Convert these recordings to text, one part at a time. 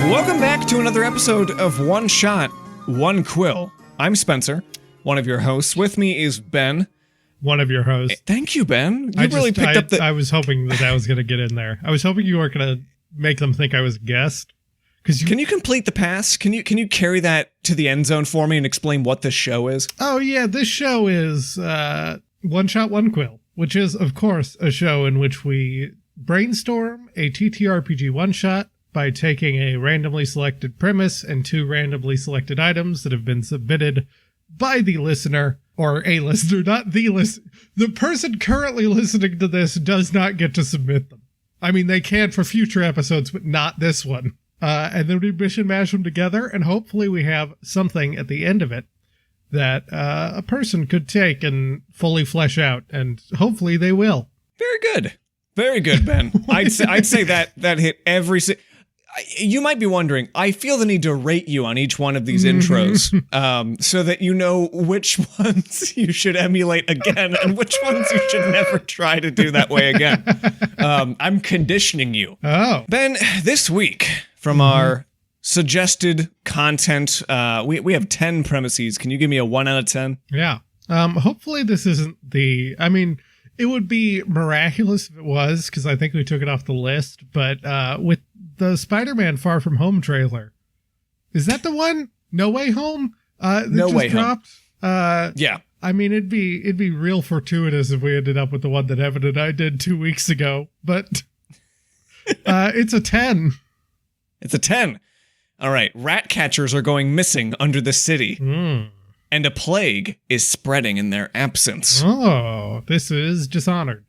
Welcome back to another episode of One Shot, One Quill. I'm Spencer, one of your hosts. With me is Ben. One of your hosts. Thank you, Ben. You really picked up the... I was hoping that was going to get in there. I was hoping you weren't going to make them think I was a guest. Can you complete the pass? Can you carry that to the end zone for me and explain what this show is? Oh, yeah. This show is One Shot, One Quill, which is, of course, a show in which we brainstorm a TTRPG one-shot by taking a randomly selected premise and two randomly selected items that have been submitted by the listener, or a listener, not the listener. The person currently listening to this does not get to submit them. I mean, they can for future episodes, but not this one. And then we mission mash them together, and hopefully we have something at the end of it that a person could take and fully flesh out, and hopefully they will. Very good. Very good, Ben. I'd say that hit every... You might be wondering, I feel the need to rate you on each one of these intros so that you know which ones you should emulate again and which ones you should never try to do that way again. I'm conditioning you. Oh. Ben, this week, from our suggested content, we have 10 premises. Can you give me a 1 out of 10? Yeah. Hopefully this isn't the... I mean, it would be miraculous if it was, because I think we took it off the list, but with the Spider-Man Far From Home trailer. Is that the one? No Way Home? No Way dropped? Home. Yeah. I mean, it'd be real fortuitous if we ended up with the one that Evan and I did 2 weeks ago, but it's a 10. It's a 10. All right. Rat catchers are going missing under the city. And a plague is spreading in their absence. Oh, this is Dishonored.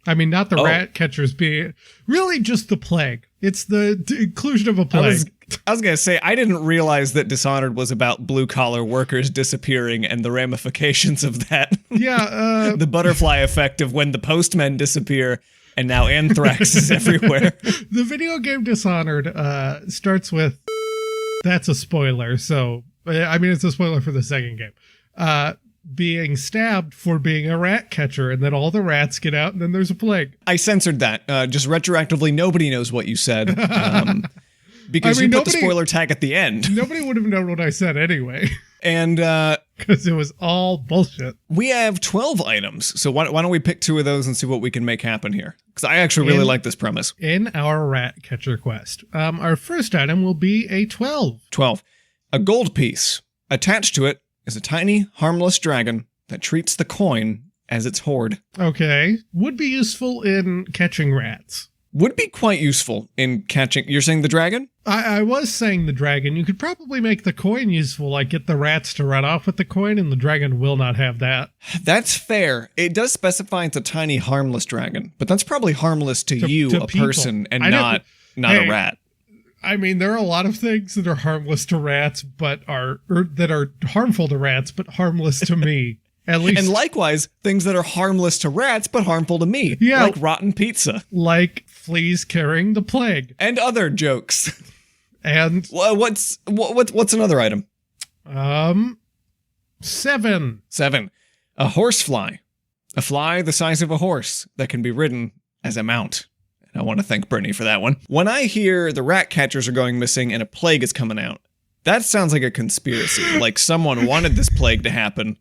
I mean, not the rat catchers being... Really just the plague. It's the inclusion of a plague. I was going to say, I didn't realize that Dishonored was about blue-collar workers disappearing and the ramifications of that. Yeah. The butterfly effect of when the postmen disappear and now anthrax is everywhere. The video game Dishonored starts with... That's a spoiler, so... I mean, it's a spoiler for the second game. Being stabbed for being a rat catcher, and then all the rats get out, and then there's a plague. I censored that. Just retroactively, nobody knows what you said. Because you put the spoiler tag at the end. Nobody would have known what I said anyway. And because it was all bullshit. We have 12 items, so why don't we pick 2 of those and see what we can make happen here? Because I actually really like this premise. In our rat catcher quest, our first item will be a 12. 12. A gold piece. Attached to it is a tiny, harmless dragon that treats the coin as its hoard. Okay. Would be useful in catching rats. Would be quite useful in catching... You're saying the dragon? I was saying the dragon. You could probably make the coin useful, like get the rats to run off with the coin, and the dragon will not have that. That's fair. It does specify it's a tiny, harmless dragon, but that's probably harmless to you, a people. person, and not a rat. I mean, there are a lot of things that are harmless to rats, that are harmful to rats, but harmless to me. At least. And likewise, things that are harmless to rats, but harmful to me. Yeah. Like rotten pizza. Like fleas carrying the plague. And other jokes. And what's another item? 7. 7. A horsefly. A fly the size of a horse that can be ridden as a mount. I want to thank Bernie for that one. When I hear the rat catchers are going missing and a plague is coming out, that sounds like a conspiracy. Like someone wanted this plague to happen,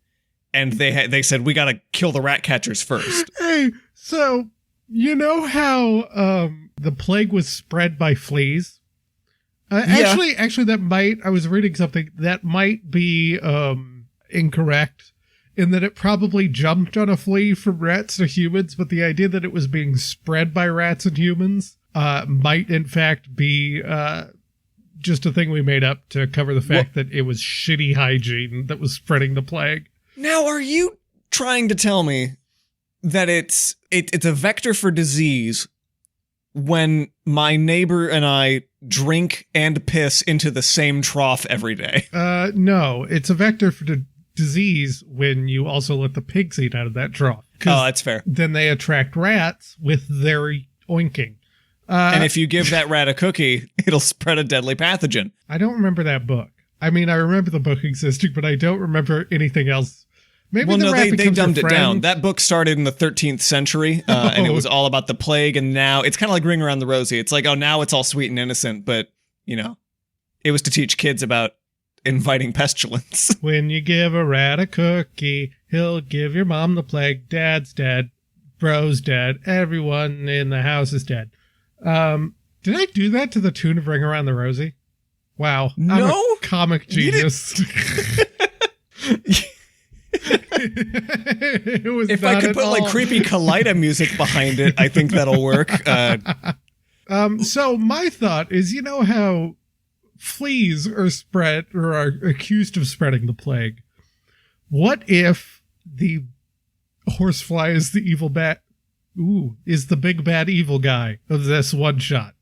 and they said, we gotta kill the rat catchers first. Hey, so, you know how the plague was spread by fleas? Actually, I was reading something, that might be incorrect. In that it probably jumped on a flea from rats to humans, but the idea that it was being spread by rats and humans might in fact be just a thing we made up to cover the fact that it was shitty hygiene that was spreading the plague. Now, are you trying to tell me that it's a vector for disease when my neighbor and I drink and piss into the same trough every day? No, it's a vector for disease when you also let the pigs eat out of that trough. Oh, that's fair. Then they attract rats with their oinking. And if you give that rat a cookie, it'll spread a deadly pathogen. I don't remember that book. I mean, I remember the book existing, but I don't remember anything else. Maybe they dumbed it down. That book started in the 13th century, and it was all about the plague, and now it's kind of like Ring Around the Rosie. It's like, oh, now it's all sweet and innocent, but it was to teach kids about inviting pestilence. When you give a rat a cookie, he'll give your mom the plague. Dad's dead. Bro's dead. Everyone in the house is dead. Did I do that to the tune of Ring Around the Rosie? Wow. No. I'm a comic genius. If I could put like creepy Kaleido music behind it, I think that'll work. So my thought is, you know how fleas are spread or are accused of spreading the plague? What if the horsefly is the evil bat? Is the big bad evil guy of this one shot?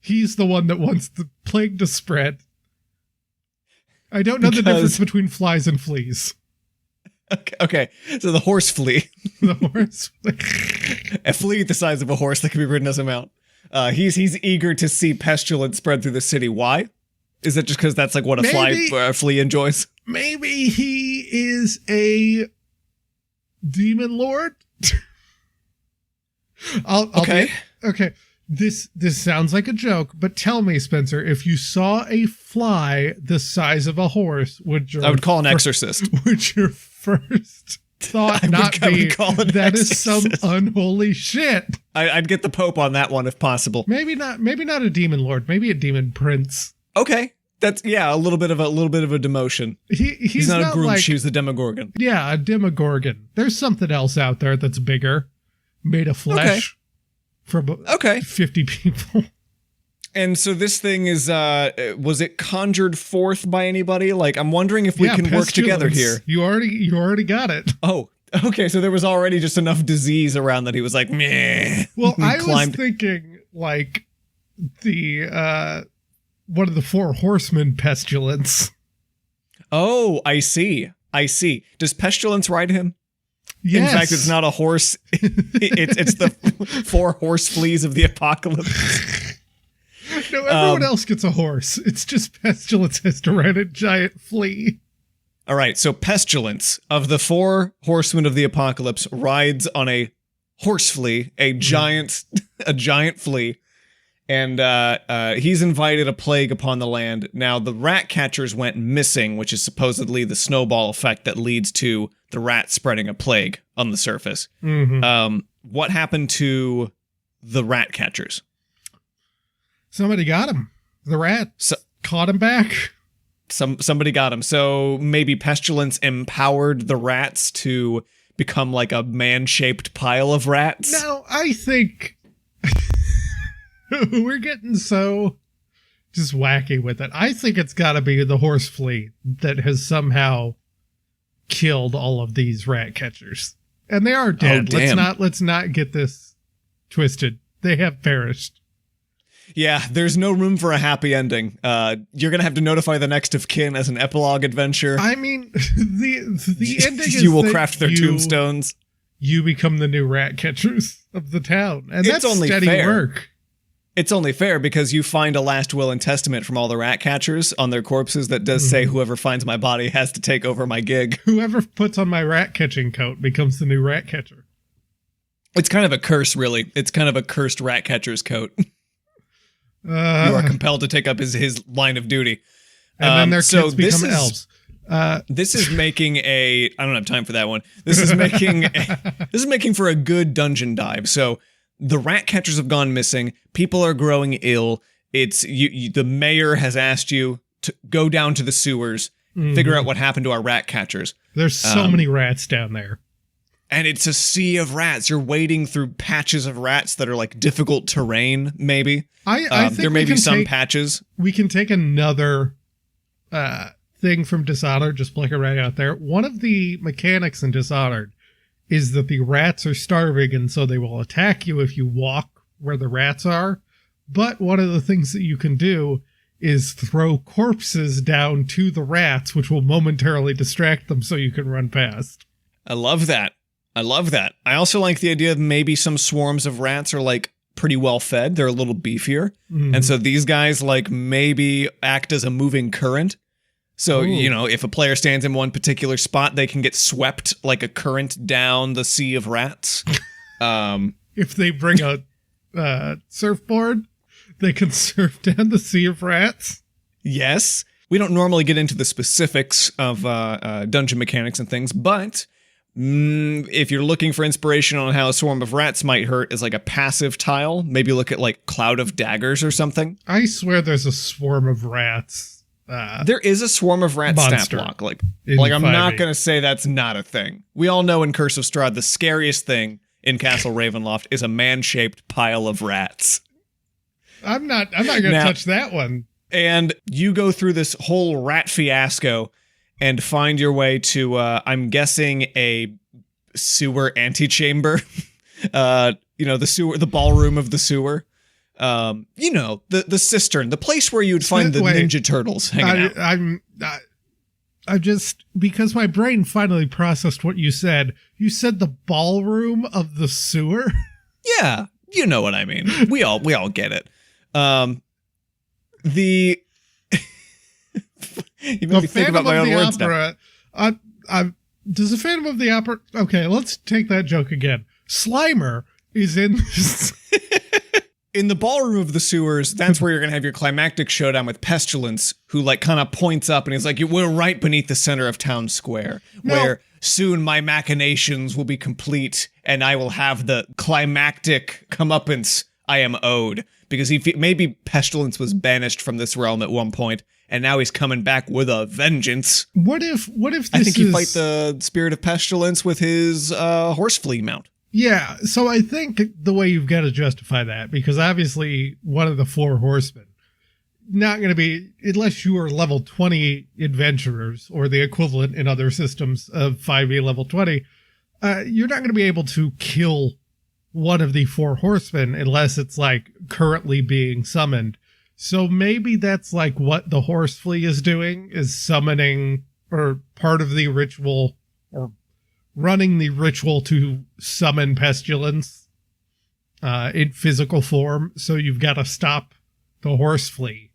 He's the one that wants the plague to spread. I don't know the difference between flies and fleas. Okay. So the horse flea. The horse flea. A flea the size of a horse that can be ridden as a mount. He's eager to see pestilence spread through the city. Why? Is it just because that's like what a flea enjoys? Maybe he is a demon lord. Okay. This sounds like a joke, but tell me, Spencer, if you saw a fly the size of a horse, I would call an exorcist. Would your first thought be that is some unholy shit? I'd get the Pope on that one if possible. Maybe not a demon lord, maybe a demon prince. Okay. That's a little bit of a demotion. He's not a groom, she's the Demogorgon. Yeah, a Demogorgon. There's something else out there that's bigger, made of flesh. From 50 people. And so this thing is, was it conjured forth by anybody? Like, I'm wondering if we can work together here. You already got it. Oh, okay. So there was already just enough disease around that he was like, meh. Well, I was thinking like the, one of the 4 horsemen pestilence. Oh, I see. Does pestilence ride him? Yes. In fact, it's not a horse. It's the 4 horse fleas of the apocalypse. No, everyone else gets a horse. It's just Pestilence has to ride a giant flea. All right, so Pestilence of the 4 horsemen of the apocalypse rides on a horse flea, a giant flea, and he's invited a plague upon the land. Now, the rat catchers went missing, which is supposedly the snowball effect that leads to the rat spreading a plague on the surface. Mm-hmm. What happened to the rat catchers? Somebody got him. The rat caught him back. Somebody got him. So maybe Pestilence empowered the rats to become like a man-shaped pile of rats? No, I think we're getting so just wacky with it. I think it's got to be the horse flea that has somehow killed all of these rat catchers, and they are dead. Oh, damn. Let's not get this twisted. They have perished. Yeah, there's no room for a happy ending. You're gonna have to notify the next of kin as an epilogue adventure. I mean, the ending is you will craft their tombstones. You become the new rat catchers of the town, and It's that's only steady fair. work. It's only fair because you find a last will and testament from all the rat catchers on their corpses that does say whoever finds my body has to take over my gig. Whoever puts on my rat catching coat becomes the new rat catcher. It's kind of a curse, really. It's kind of a cursed rat catcher's coat. You are compelled to take up his line of duty. And then their kids become elves. This is making I don't have time for that one. This is making for a good dungeon dive. So the rat catchers have gone missing. People are growing ill. It's the mayor has asked you to go down to the sewers, figure out what happened to our rat catchers. There's so many rats down there. And it's a sea of rats. You're wading through patches of rats that are like difficult terrain, maybe. I think there may be some patches. We can take another thing from Dishonored, just flick it right out there. One of the mechanics in Dishonored is that the rats are starving, and so they will attack you if you walk where the rats are. But one of the things that you can do is throw corpses down to the rats, which will momentarily distract them so you can run past. I love that. I also like the idea of maybe some swarms of rats are like pretty well fed. They're a little beefier. And so these guys like maybe act as a moving current. So, if a player stands in one particular spot, they can get swept like a current down the sea of rats. If they bring a surfboard, they can surf down the sea of rats? Yes. We don't normally get into the specifics of dungeon mechanics and things, but if you're looking for inspiration on how a swarm of rats might hurt as like a passive tile, maybe look at like Cloud of Daggers or something. I swear there's a swarm of rats. There is a swarm of rats stat block. Like I'm not going to say that's not a thing. We all know in Curse of Strahd, the scariest thing in Castle Ravenloft is a man-shaped pile of rats. I'm not going to touch that one. And you go through this whole rat fiasco and find your way to, I'm guessing, a sewer antechamber. The ballroom of the sewer. The cistern, the place where you'd find the Ninja Turtles hanging out. I just, because my brain finally processed what you said the ballroom of the sewer? Yeah, you know what I mean. We all get it. You made me think about my own words now. Does the Phantom of the Opera... Okay, let's take that joke again. Slimer is in this... In the ballroom of the sewers, that's where you're going to have your climactic showdown with Pestilence, who like kind of points up and he's like, we're right beneath the center of town square, where soon my machinations will be complete and I will have the climactic comeuppance I am owed. Because maybe Pestilence was banished from this realm at one point, and now he's coming back with a vengeance. What if this I think you fight the spirit of Pestilence with his horse flea mount. Yeah, so I think the way you've got to justify that, because obviously one of the four horsemen, not going to be, unless you are level 20 adventurers, or the equivalent in other systems of 5e level 20, you're not going to be able to kill one of the four horsemen unless it's like currently being summoned. So maybe that's like what the horse flea is doing, is summoning, or part of the ritual, or running the ritual to summon Pestilence in physical form. So you've got to stop the horse flea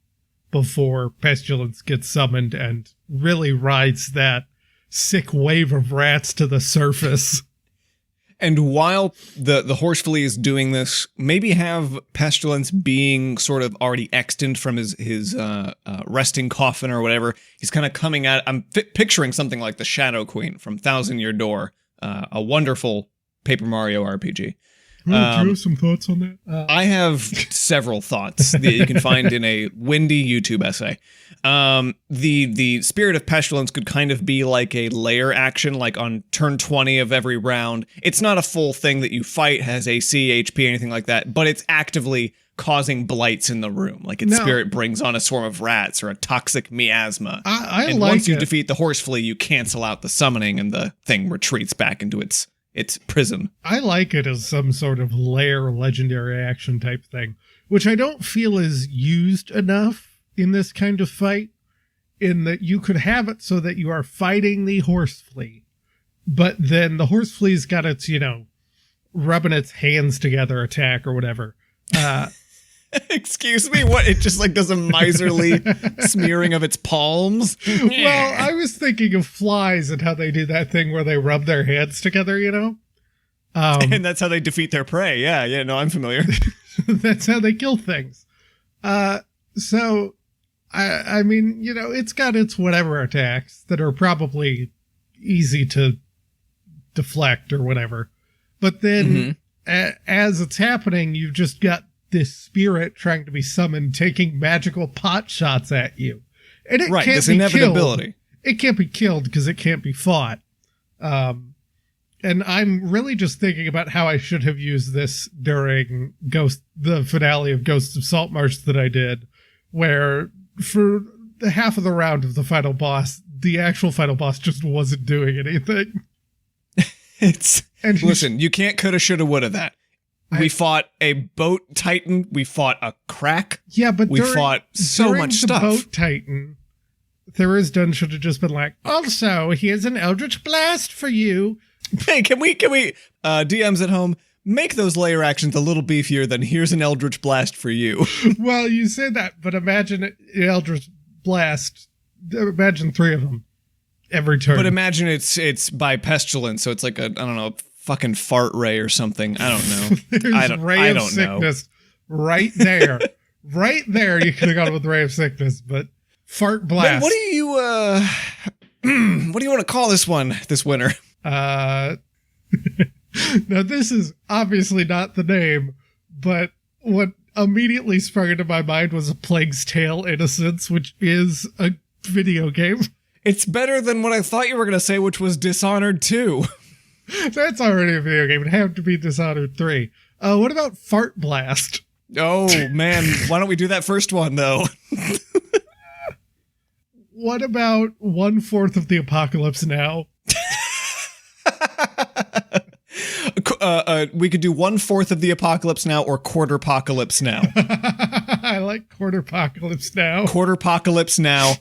before Pestilence gets summoned and really rides that sick wave of rats to the surface. And while the horse flea is doing this, maybe have Pestilence being sort of already extant from his resting coffin or whatever. He's kind of coming out. I'm picturing something like the Shadow Queen from Thousand Year Door, a wonderful Paper Mario RPG. Do you have some thoughts on that? I have several thoughts that you can find in a windy YouTube essay. The Spirit of Pestilence could kind of be like a layer action, like on turn 20 of every round. It's not a full thing that you fight, has AC, HP, anything like that, but it's actively causing blights in the room. Like its spirit brings on a swarm of rats or a toxic miasma. And once you defeat the horse flea, you cancel out the summoning and the thing retreats back into its prison. I like it as some sort of lair legendary action type thing, which I don't feel is used enough in this kind of fight, in that you could have it so that you are fighting the horse flea, but then the horse flea's got its, rubbing its hands together attack or whatever. Excuse me, what? It just like does a miserly smearing of its palms? Well, I was thinking of flies and how they do that thing where they rub their hands together, and that's how they defeat their prey. Yeah, no, I'm familiar. That's how they kill things. So, I mean, it's got its whatever attacks that are probably easy to deflect or whatever. But then, as it's happening, you've just got this spirit trying to be summoned, taking magical pot shots at you. And it can't this be inevitability. Killed. It can't be killed because it can't be fought. And I'm really just thinking about how I should have used this during the finale of Ghosts of Saltmarsh that I did, where for the half of the round of the final boss, the actual final boss just wasn't doing anything. Listen, you can't coulda, shoulda, woulda that. We fought a boat titan. We fought a crack. Yeah, but we fought so much stuff. The boat titan, Therisdun should have just been like, also, here's an Eldritch Blast for you. Hey, can we, DMs at home, make those layer actions a little beefier than here's an Eldritch Blast for you? Well, you say that, but imagine Eldritch Blast. Imagine 3 of them every turn. But imagine it's by Pestilence, so it's like a, I don't know, fucking fart ray or something. I don't know. There's ray of sickness right there. Right there, you could have gone with Ray of Sickness, but Fart Blast. Ben, what do you want to call this one this winter? Now this is obviously not the name, but what immediately sprung into my mind was A Plague's Tale: Innocence, which is a video game. It's better than what I thought you were going to say, which was Dishonored 2. That's already a video game. It'd have to be Dishonored 3. What about Fart Blast? Oh, man. Why don't we do that first one, though? What about 1/4 of the Apocalypse Now? We could do 1/4 of the Apocalypse Now or Quarterpocalypse Now. I like Quarterpocalypse Now. Quarterpocalypse Now.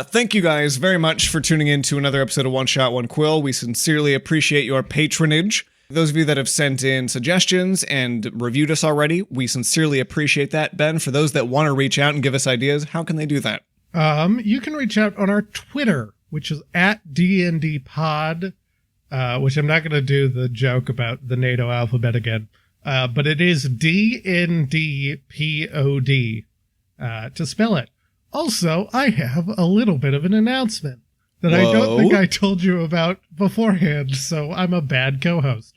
Thank you guys very much for tuning in to another episode of One Shot, One Quill. We sincerely appreciate your patronage. Those of you that have sent in suggestions and reviewed us already, we sincerely appreciate that. Ben, for those that want to reach out and give us ideas, how can they do that? You can reach out on our Twitter, which is @DNDpod, which I'm not going to do the joke about the NATO alphabet again, but it is DNDPOD to spell it. Also, I have a little bit of an announcement that I don't think I told you about beforehand, so I'm a bad co-host.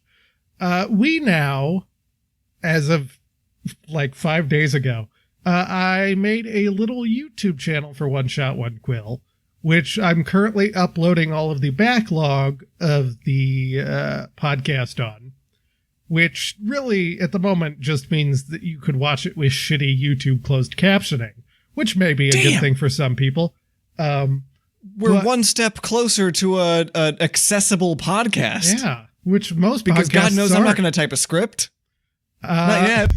We now, as of like 5 days ago, I made a little YouTube channel for One Shot, One Quill, which I'm currently uploading all of the backlog of the podcast on, which really, at the moment, just means that you could watch it with shitty YouTube closed captioning, which may be a good thing for some people. We're one step closer to an accessible podcast. Yeah, which most because podcasts God knows aren't. I'm not going to type a script. Not yet.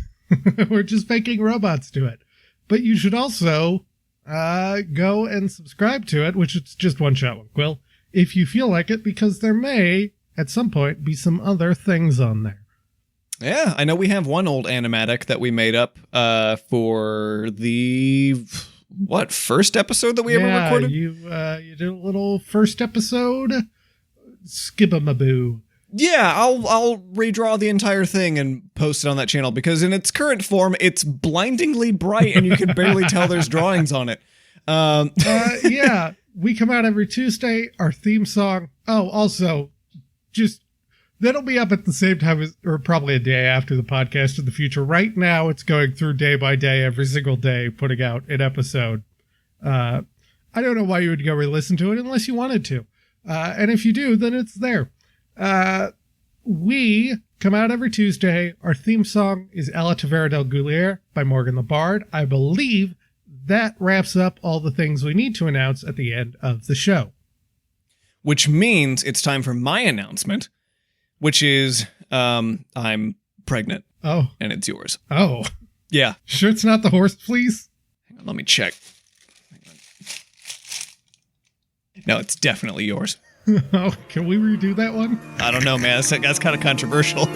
We're just making robots do it. But you should also go and subscribe to it, which is just One Shot, One Quill, if you feel like it, because there may, at some point, be some other things on there. Yeah, I know we have one old animatic that we made up for the, first episode that we ever recorded? You did a little first episode, skibamaboo. Yeah, I'll redraw the entire thing and post it on that channel, because in its current form, it's blindingly bright and you can barely tell there's drawings on it. Yeah, we come out every Tuesday. Our theme song. Oh, also, just that'll be up at the same time as, or probably a day after the podcast in the future. Right now, it's going through day by day, every single day, putting out an episode. I don't know why you would go re-listen to it unless you wanted to. And if you do, then it's there. We come out every Tuesday. Our theme song is Alla Tavera del Gulier by Morgan the Bard. I believe that wraps up all the things we need to announce at the end of the show. Which means it's time for my announcement, which is, I'm pregnant. Oh. And it's yours. Oh. Yeah. Sure it's not the horse, please? Hang on, let me check. No, it's definitely yours. Oh, can we redo that one? I don't know, man. That's kind of controversial. This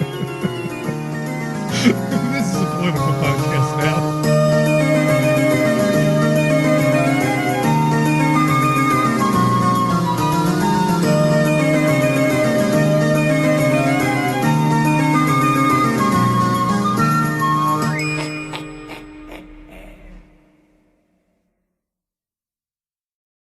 is a political podcast.